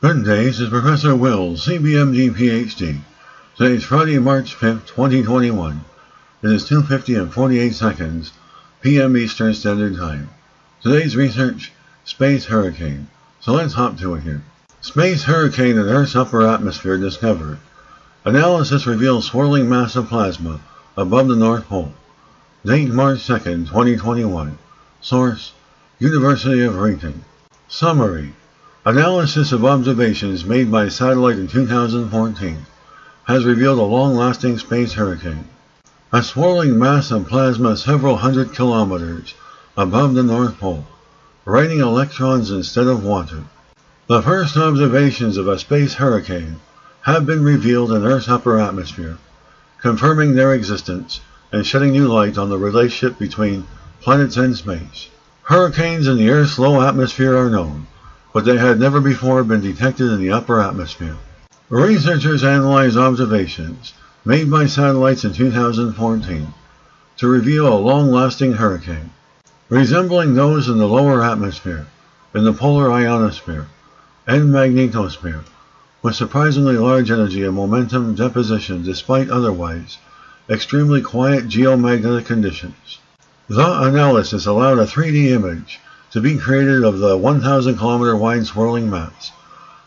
Good day, this is Professor Will, CBMD PhD. Today is Friday, March 5th, 2021. It is 2:50 and 48 seconds, p.m. Eastern Standard Time. Today's research, space hurricane. So let's hop to it here. Space hurricane in Earth's upper atmosphere discovered. Analysis reveals swirling mass of plasma above the North Pole. Date March 2nd, 2021. Source, University of Reading. Summary. Analysis of observations made by satellite in 2014 has revealed a long-lasting space hurricane. A swirling mass of plasma several hundred kilometers above the North Pole, raining electrons instead of water. The first observations of a space hurricane have been revealed in Earth's upper atmosphere, confirming their existence and shedding new light on the relationship between planets and space. Hurricanes in the Earth's low atmosphere are known, but they had never before been detected in the upper atmosphere. Researchers analyzed observations made by satellites in 2014 to reveal a long-lasting hurricane, resembling those in the lower atmosphere, in the polar ionosphere, and magnetosphere, with surprisingly large energy and momentum deposition despite otherwise extremely quiet geomagnetic conditions. The analysis allowed a 3D image to be created of the 1,000 kilometer wide swirling mass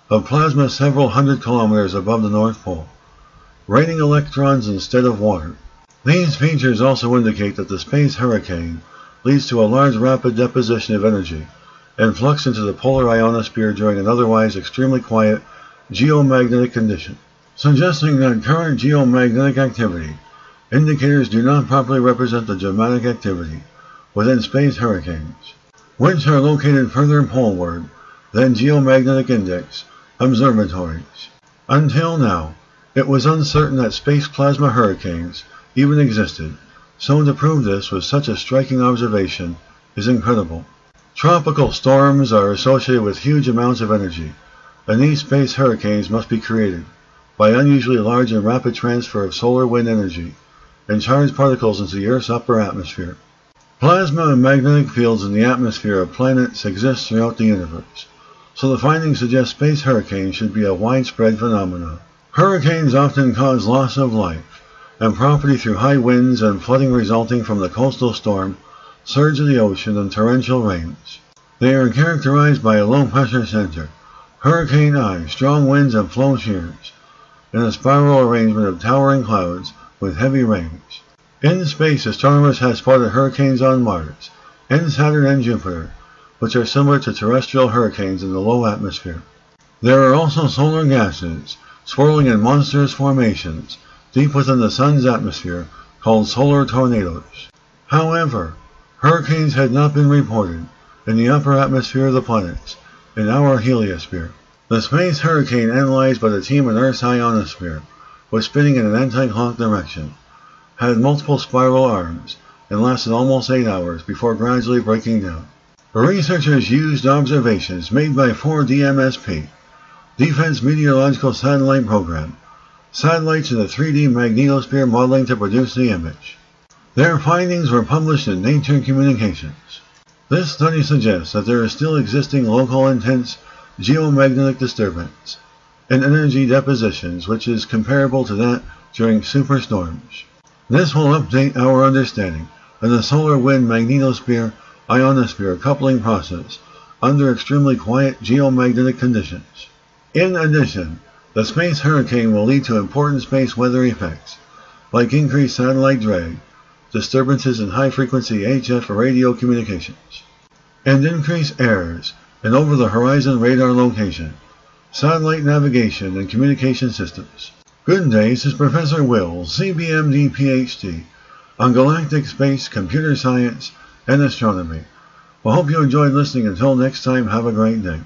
of plasma several hundred kilometers above the North Pole, raining electrons instead of water. These features also indicate that the space hurricane leads to a large rapid deposition of energy and flux into the polar ionosphere during an otherwise extremely quiet geomagnetic condition, suggesting that current geomagnetic activity indicators do not properly represent the dramatic activity within space hurricanes, which are located further poleward than geomagnetic index observatories. Until now, it was uncertain that space plasma hurricanes even existed, so to prove this with such a striking observation is incredible. Tropical storms are associated with huge amounts of energy, and these space hurricanes must be created by unusually large and rapid transfer of solar wind energy and charged particles into the Earth's upper atmosphere. Plasma and magnetic fields in the atmosphere of planets exist throughout the universe, so the findings suggest space hurricanes should be a widespread phenomenon. Hurricanes often cause loss of life and property through high winds and flooding resulting from the coastal storm, surge of the ocean, and torrential rains. They are characterized by a low-pressure center, hurricane eye, strong winds and flow shears, and a spiral arrangement of towering clouds with heavy rains. In space, astronomers have spotted hurricanes on Mars, and Saturn and Jupiter, which are similar to terrestrial hurricanes in the low atmosphere. There are also solar gases swirling in monstrous formations deep within the Sun's atmosphere called solar tornadoes. However, hurricanes had not been reported in the upper atmosphere of the planets, in our heliosphere. The space hurricane analyzed by the team in Earth's ionosphere was spinning in an anti-clock direction, had multiple spiral arms, and lasted almost 8 hours before gradually breaking down. Researchers used observations made by 4DMSP, Defense Meteorological Satellite Program, satellites in the 3D magnetosphere modeling to produce the image. Their findings were published in Nature Communications. This study suggests that there is still existing local intense geomagnetic disturbance and energy depositions which is comparable to that during superstorms. This will update our understanding of the solar wind magnetosphere ionosphere coupling process under extremely quiet geomagnetic conditions. In addition, the space hurricane will lead to important space weather effects, like increased satellite drag, disturbances in high-frequency HF radio communications, and increased errors in over-the-horizon radar location, satellite navigation, and communication systems. Good day, this is Professor Will, CBMD PhD, on galactic space, computer science, and astronomy. Well, hope you enjoyed listening. Until next time, have a great day.